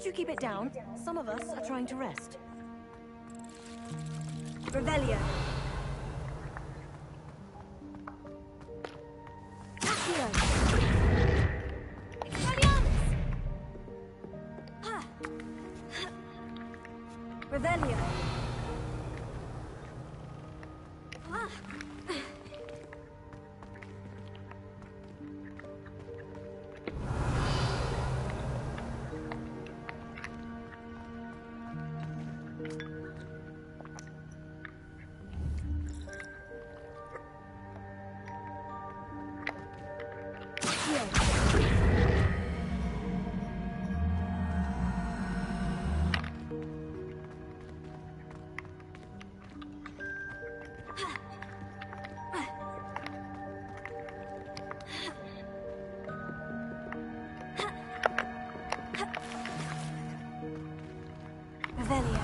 Can't you keep it down? Some of us are trying to rest. Revelio. Accio. Expelliarmus. Revelio. Revelio.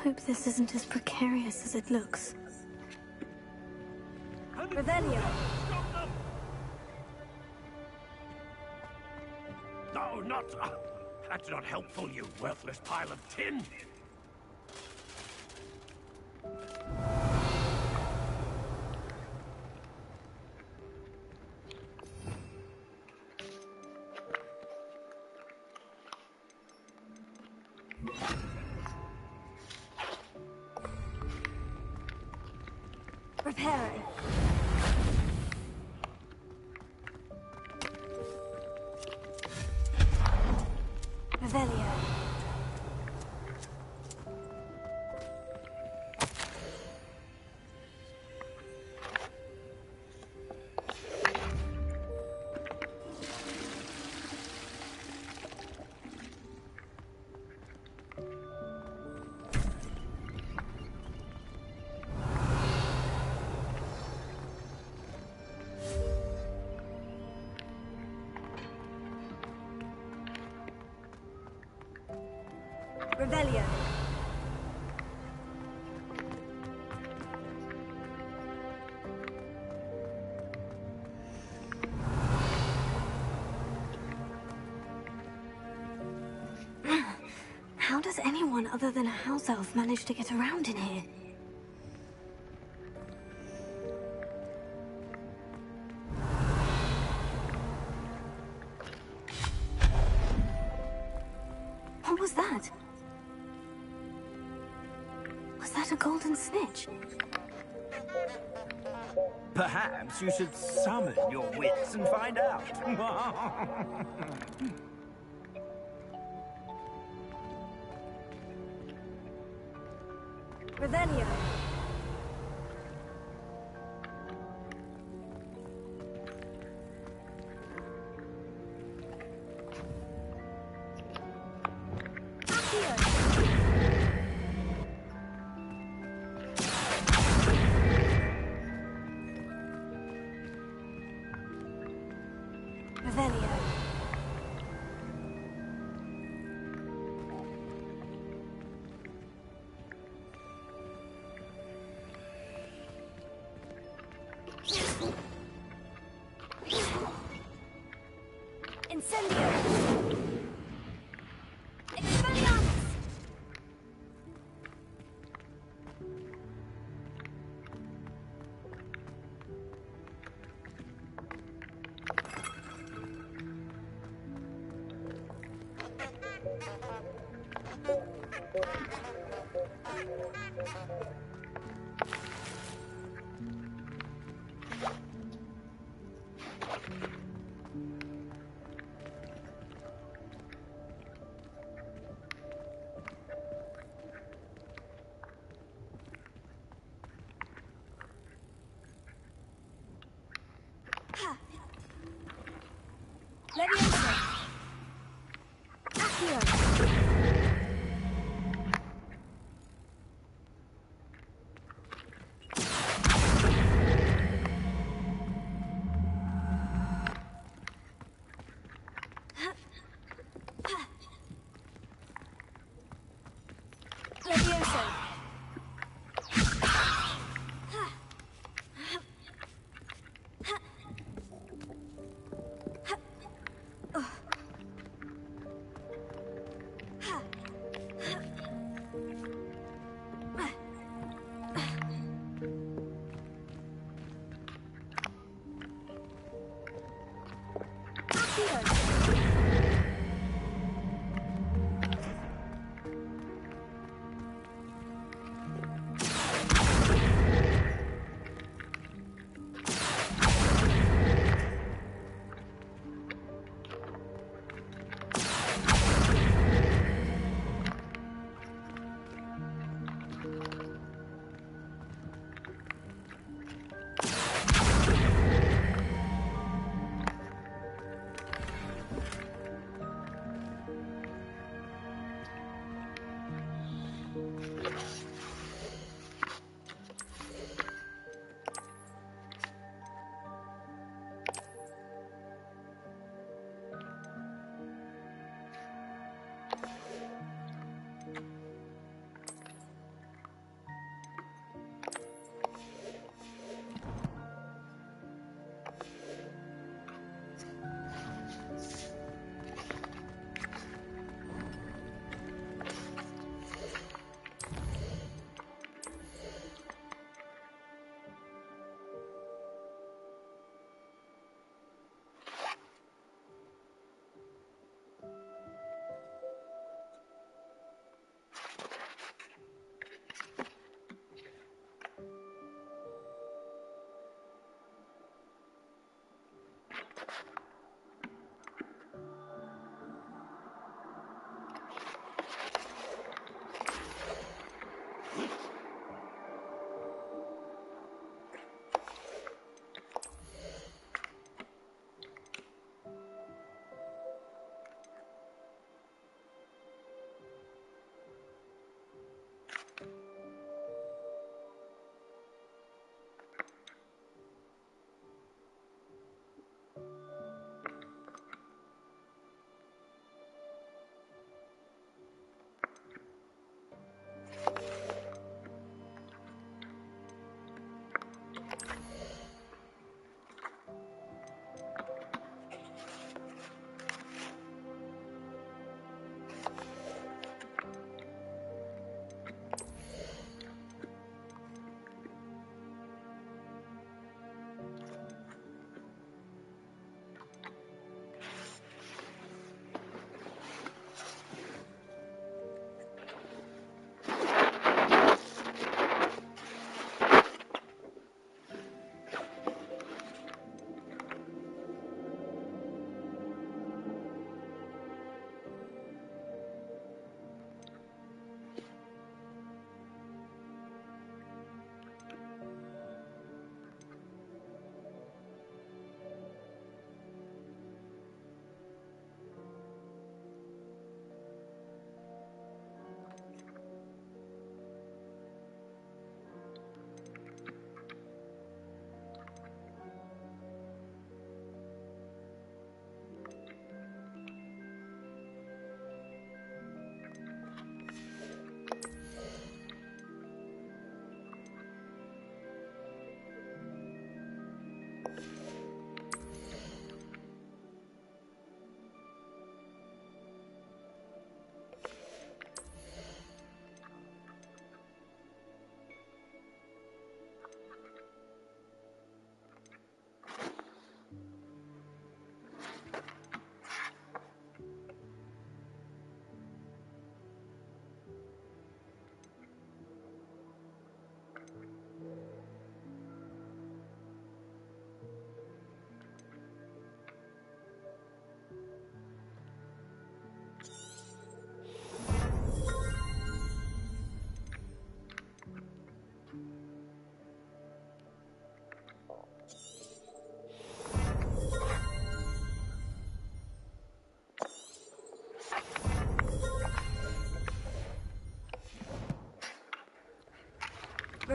Hope this isn't as precarious as it looks. Revelio. No, not... that's not helpful, you worthless pile of tin! Reparo. Revelio. Revelio. How does anyone other than a house elf manage to get around in here? What was that? Was that a golden snitch? Perhaps you should summon your wits and find out. Revelio. Revelio. Incendio. Expelliarmus. Leviosa. Accio. Leviosa.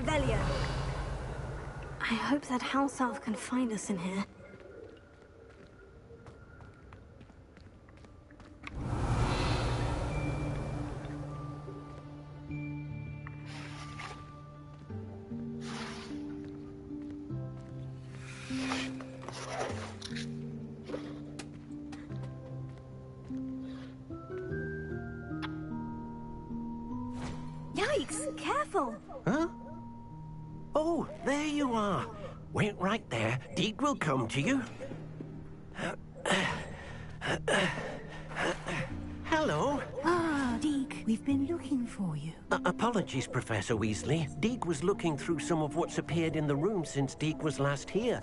Revelio. I hope that house elf can find us in here. Yikes! Careful! Huh? Oh, there you are. Wait right there. Deke will come to you. Hello. Ah, Deke, we've been looking for you. Apologies, Professor Weasley. Deke was looking through some of what's appeared in the room since Deke was last here.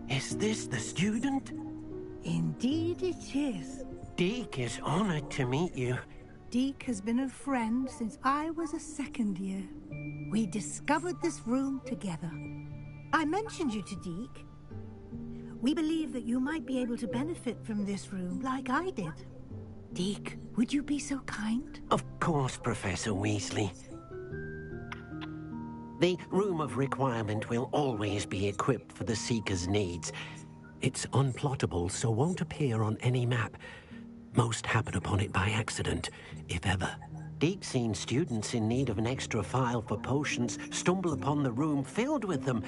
Is this the student? Indeed it is. Deke is honored to meet you. Deke has been a friend since I was a second year. We discovered this room together. I mentioned you to Deke. We believe that you might be able to benefit from this room like I did. Deke, would you be so kind? Of course, Professor Weasley. The Room of Requirement will always be equipped for the Seeker's needs. It's unplottable, so won't appear on any map. Most happen upon it by accident, if ever. Deke's seen students in need of an extra file for potions stumble upon the room filled with them.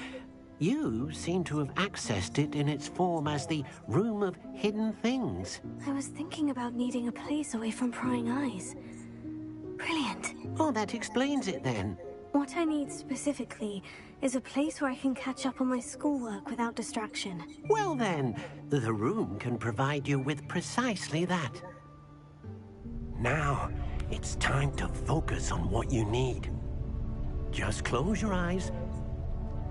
You seem to have accessed it in its form as the Room of Hidden Things. I was thinking about needing a place away from prying eyes. Brilliant. Oh, that explains it then. What I need specifically is a place where I can catch up on my schoolwork without distraction. Well then, the room can provide you with precisely that. Now, it's time to focus on what you need. Just close your eyes.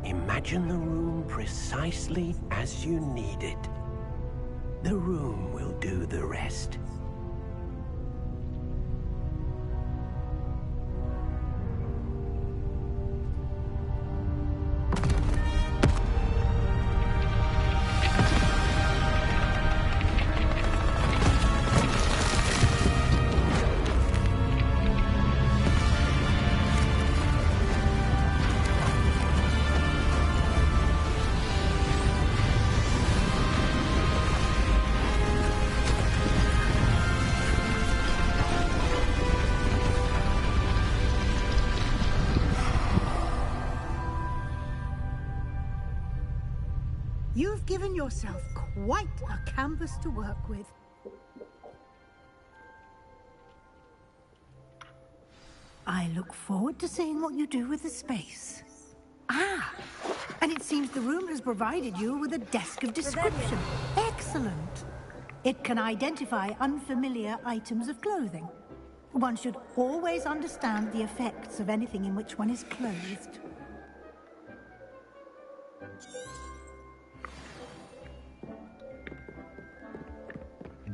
Imagine the room precisely as you need it. The room will do the rest. You've given yourself quite a canvas to work with. I look forward to seeing what you do with the space. Ah, and it seems the room has provided you with a desk of description. Excellent. It can identify unfamiliar items of clothing. One should always understand the effects of anything in which one is clothed.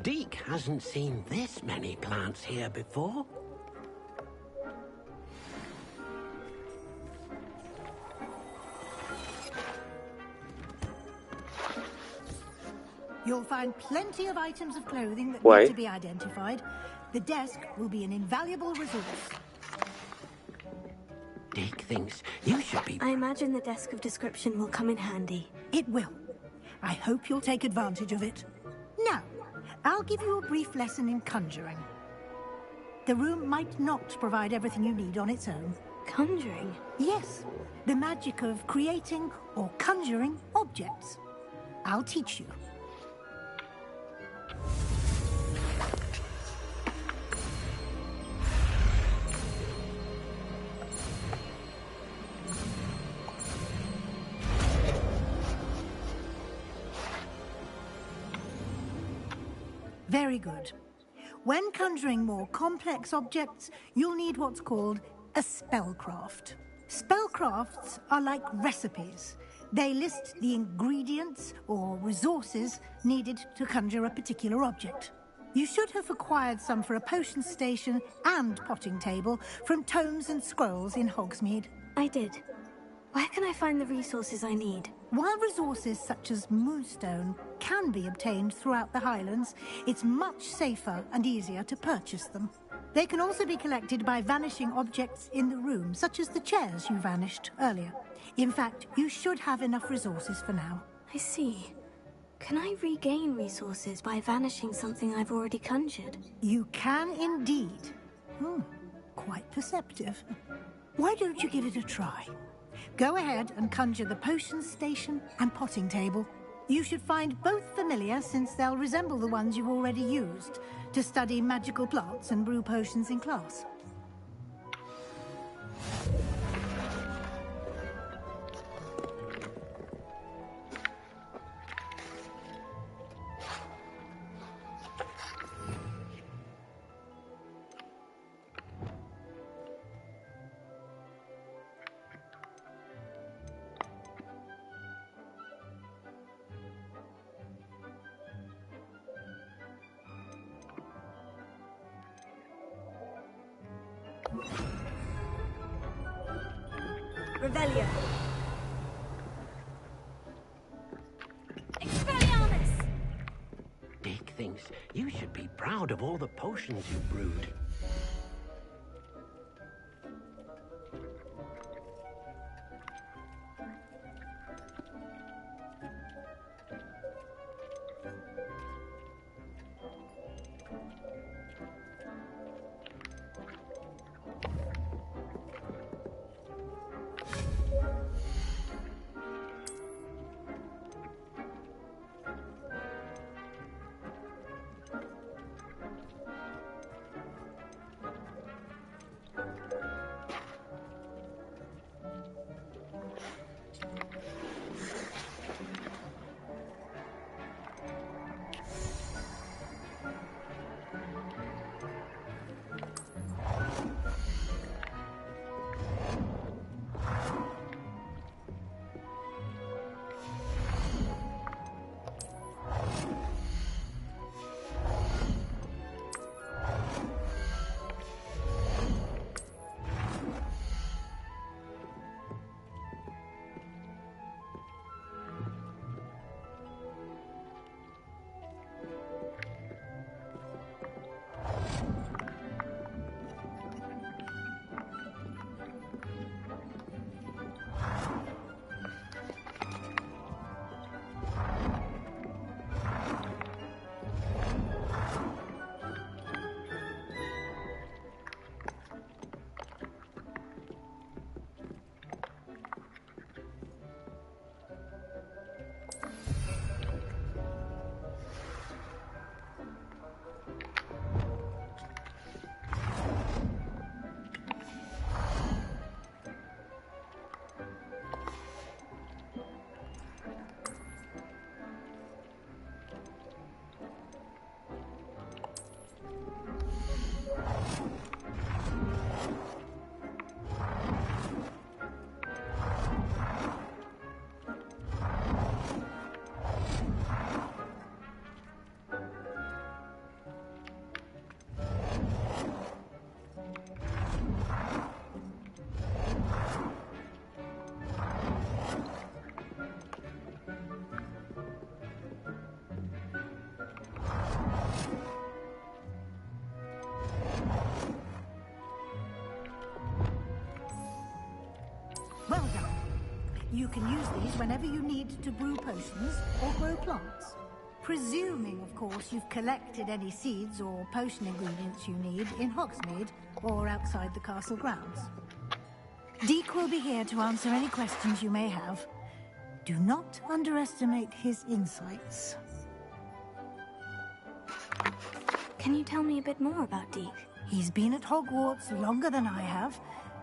Deke hasn't seen this many plants here before. You'll find plenty of items of clothing that Why? need to be identified. The desk will be an invaluable resource. Deke thinks you should be... I imagine the desk of description will come in handy. It will. I hope you'll take advantage of it. Now, I'll give you a brief lesson in conjuring. The room might not provide everything you need on its own. Conjuring? Yes, the magic of creating or conjuring objects. I'll teach you. Very good. When conjuring more complex objects, you'll need what's called a spellcraft. Spellcrafts are like recipes. They list the ingredients or resources needed to conjure a particular object. You should have acquired some for a potion station and potting table from tomes and scrolls in Hogsmeade. I did. Where can I find the resources I need? While resources such as moonstone can be obtained throughout the Highlands, it's much safer and easier to purchase them. They can also be collected by vanishing objects in the room, such as the chairs you vanished earlier. In fact, you should have enough resources for now. I see. Can I regain resources by vanishing something I've already conjured? You can indeed. Quite perceptive. Why don't you give it a try? Go ahead and conjure the potion station and potting table. You should find both familiar, since they'll resemble the ones you've already used to study magical plants and brew potions in class. Revelio. Expelliarmus! Dick thinks you should be proud of all the potions you brewed. Well done. You can use these whenever you need to brew potions or grow plants. Presuming, of course, you've collected any seeds or potion ingredients you need in Hogsmeade or outside the castle grounds. Deke will be here to answer any questions you may have. Do not underestimate his insights. Can you tell me a bit more about Deke? He's been at Hogwarts longer than I have,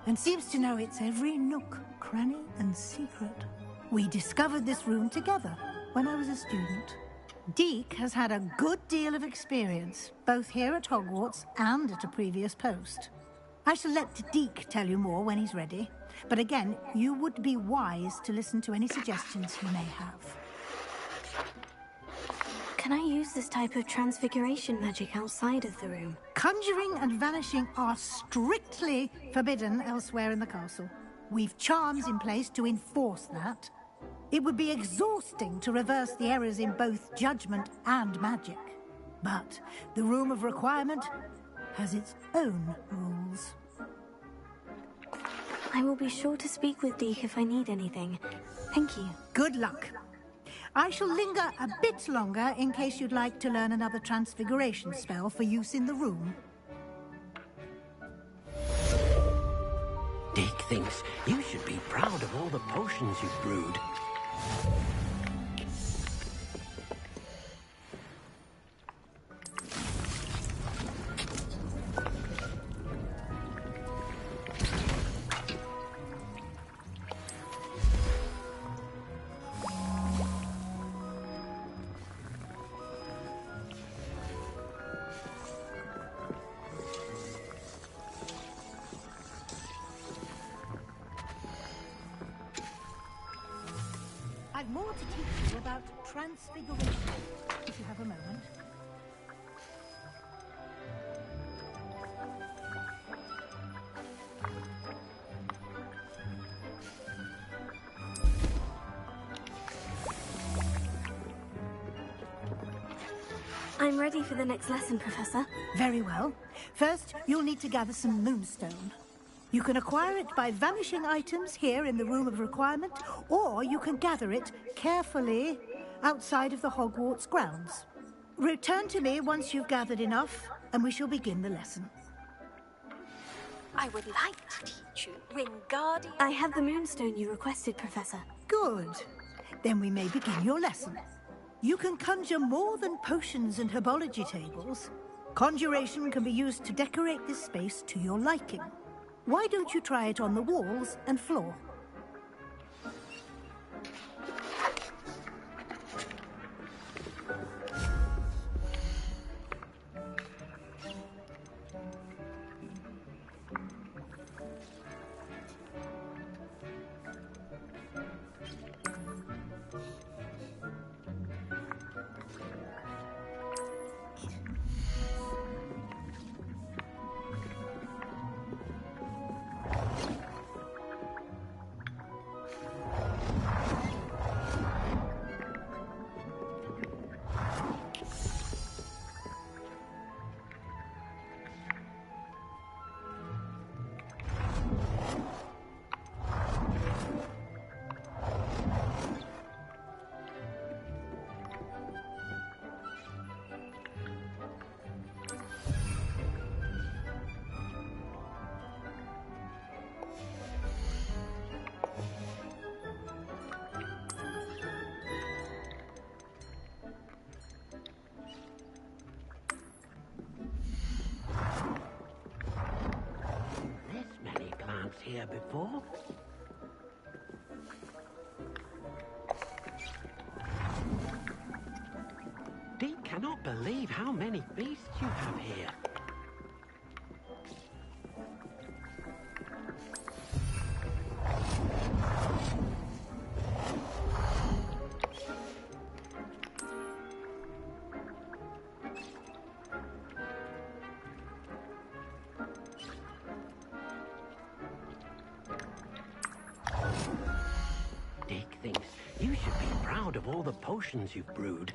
and seems to know its every nook, cranny, and secret. We discovered this room together when I was a student. Deke has had a good deal of experience, both here at Hogwarts and at a previous post. I shall let Deke tell you more when he's ready, but again, you would be wise to listen to any suggestions he may have. Can I use this type of transfiguration magic outside of the room? Conjuring and vanishing are strictly forbidden elsewhere in the castle. We've charms in place to enforce that. It would be exhausting to reverse the errors in both judgment and magic. But the Room of Requirement has its own rules. I will be sure to speak with Deke if I need anything. Thank you. Good luck. I shall linger a bit longer in case you'd like to learn another transfiguration spell for use in the room. Deke thinks you should be proud of all the potions you've brewed. I've more to teach you about transfiguration, if you have a moment. I'm ready for the next lesson, Professor. Very well. First, you'll need to gather some moonstone. You can acquire it by vanishing items here in the Room of Requirement, or you can gather it carefully outside of the Hogwarts grounds. Return to me once you've gathered enough, and we shall begin the lesson. I would like to teach you Wingardium. I have the moonstone you requested, Professor. Good. Then we may begin your lesson. You can conjure more than potions and herbology tables. Conjuration can be used to decorate this space to your liking. Why don't you try it on the walls and floor? Here before? Deke cannot believe how many beasts you have here. Deke thinks you should be proud of all the potions you've brewed.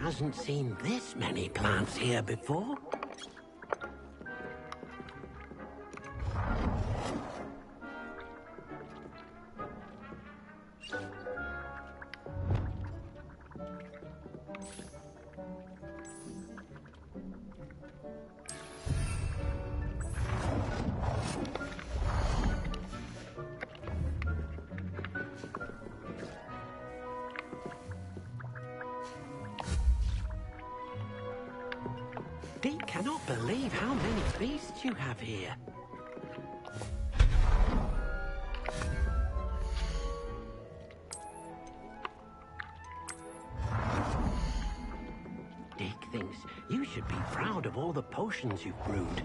hasn't seen this many plants here before. Dee cannot believe how many beasts you have here. Dick thinks you should be proud of all the potions you've brewed.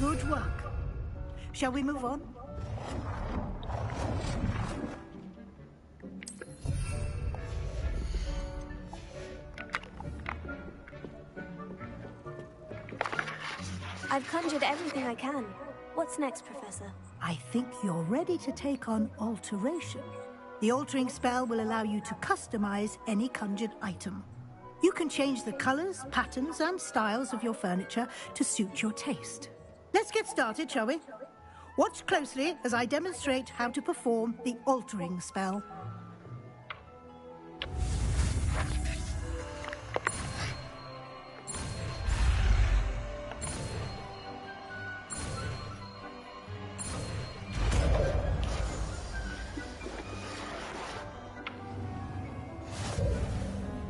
Good work. Shall we move on? I've conjured everything I can. What's next, Professor? I think you're ready to take on alteration. The altering spell will allow you to customize any conjured item. You can change the colors, patterns, and styles of your furniture to suit your taste. Let's get started, shall we? Watch closely as I demonstrate how to perform the altering spell.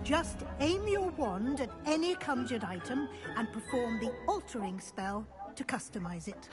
Just aim your wand at any conjured item and perform the altering spell to customize it.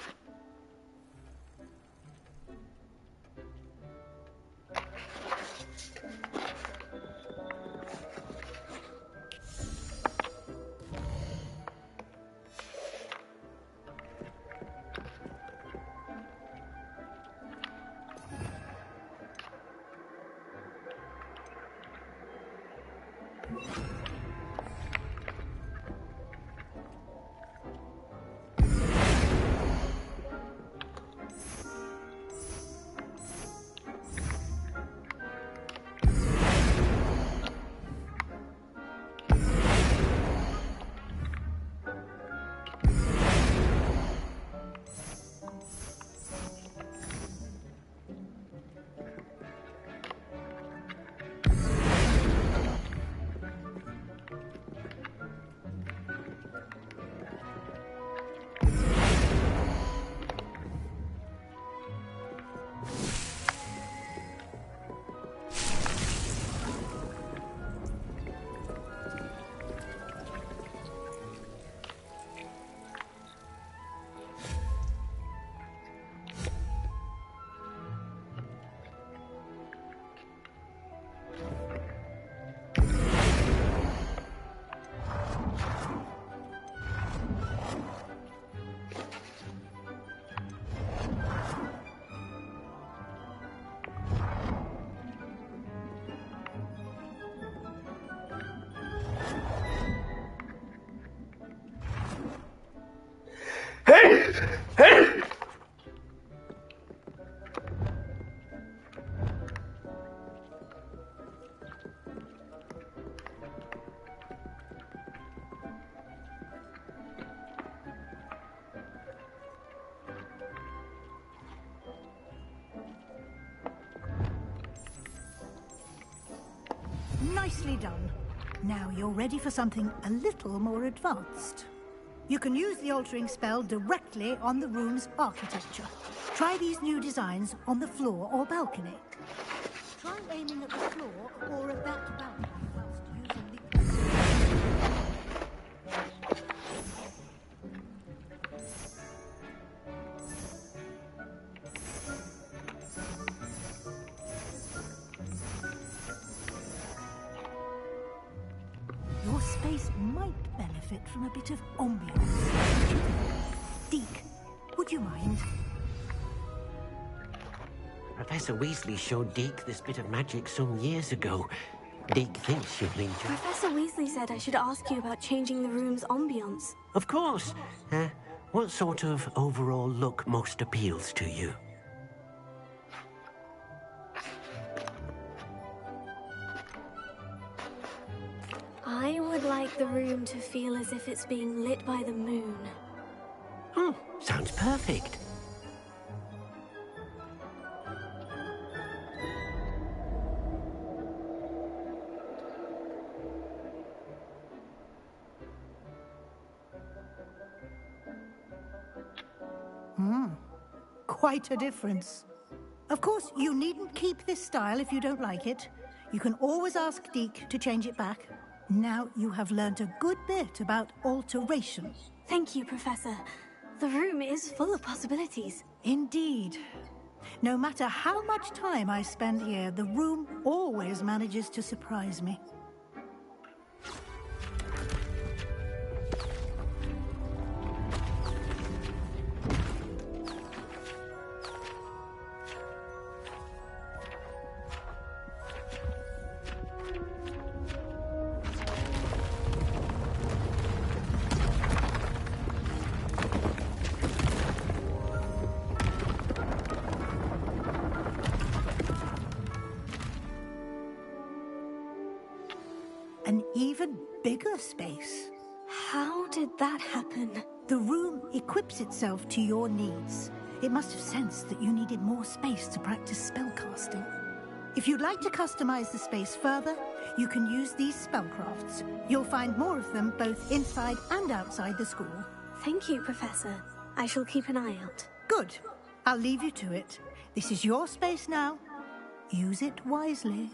Nicely done. Now you're ready for something a little more advanced. You can use the altering spell directly on the room's architecture. Try these new designs on the floor or balcony. Try aiming at the floor or at that balcony whilst using the... Your space might benefit from a bit of ambience. Deke, would you mind? Professor Weasley showed Deke this bit of magic some years ago. Deke thinks you'll enjoy. Professor Weasley said I should ask you about changing the room's ambience. Of course. What sort of overall look most appeals to you? I would like the room to feel as if it's being lit by the moon. Oh, sounds perfect. Quite a difference. Of course, you needn't keep this style if you don't like it. You can always ask Deke to change it back. Now you have learned a good bit about alteration. Thank you, Professor. The room is full of possibilities. Indeed. No matter how much time I spend here, the room always manages to surprise me. An even bigger space. How did that happen? The room equips itself to your needs. It must have sensed that you needed more space to practice spellcasting. If you'd like to customize the space further, you can use these spellcrafts. You'll find more of them both inside and outside the school. Thank you, Professor. I shall keep an eye out. Good. I'll leave you to it. This is your space now. Use it wisely.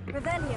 Revelio.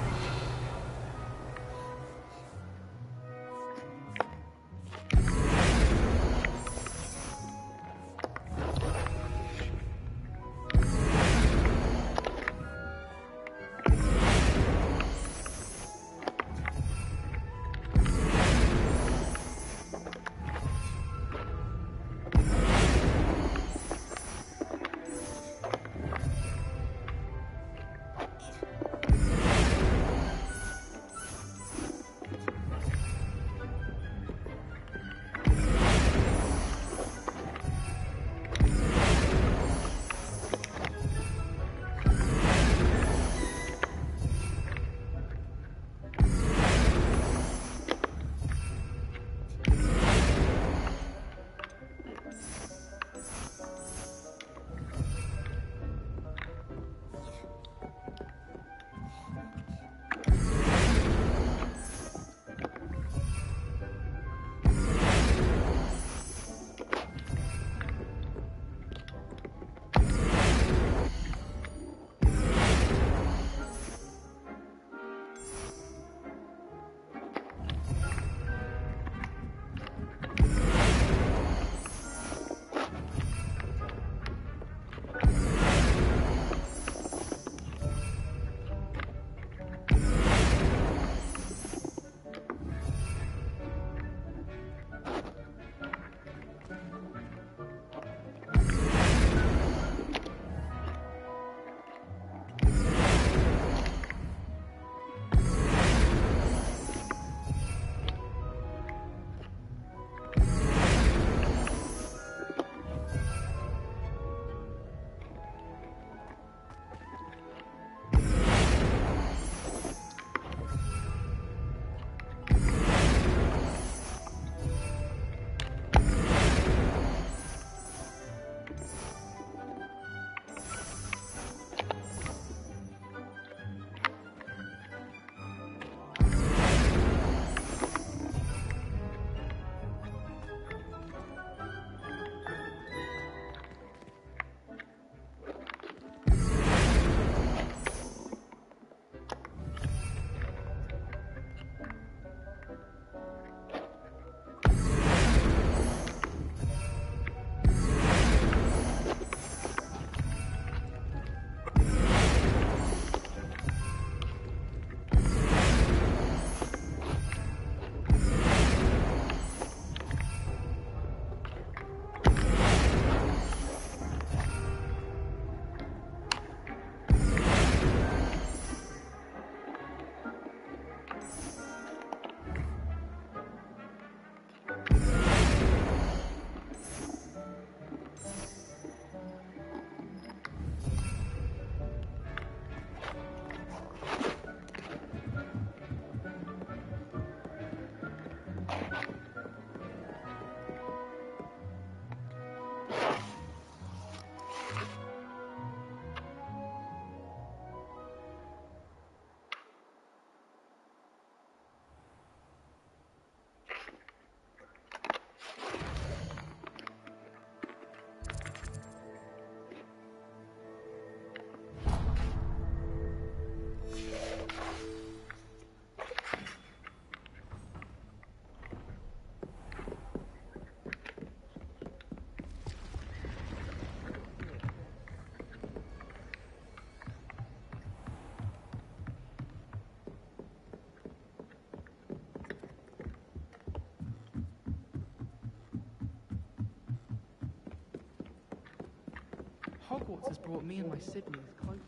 Hogwarts has brought me and my Sydneys closer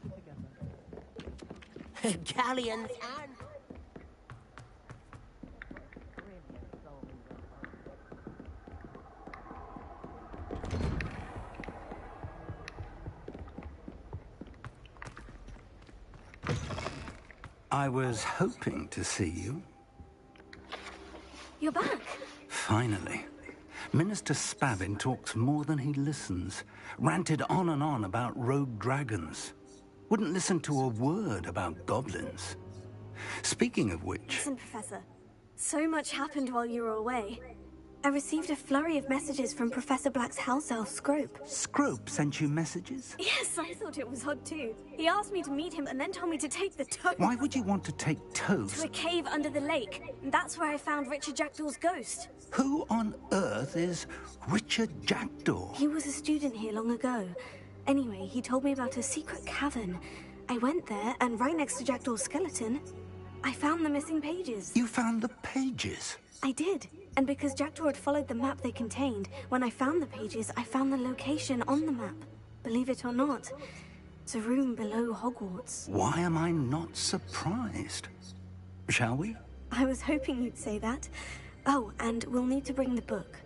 together. Galleons and... I was hoping to see you. You're back. Finally. Minister Spavin talks more than he listens. Ranted on and on about rogue dragons. Wouldn't listen to a word about goblins. Speaking of which... Listen, Professor. So much happened while you were away. I received a flurry of messages from Professor Black's house elf, Scrope. Scrope sent you messages? Yes, I thought it was odd too. He asked me to meet him and then told me to take the toast. Why would you want to take toast? To a cave under the lake. And that's where I found Richard Jackdaw's ghost. Who on earth is Richard Jackdaw? He was a student here long ago. Anyway, he told me about a secret cavern. I went there, and right next to Jackdaw's skeleton, I found the missing pages. You found the pages? I did. And because Jackdaw had followed the map they contained, when I found the pages, I found the location on the map. Believe it or not, it's a room below Hogwarts. Why am I not surprised? Shall we? I was hoping you'd say that. Oh, and we'll need to bring the book.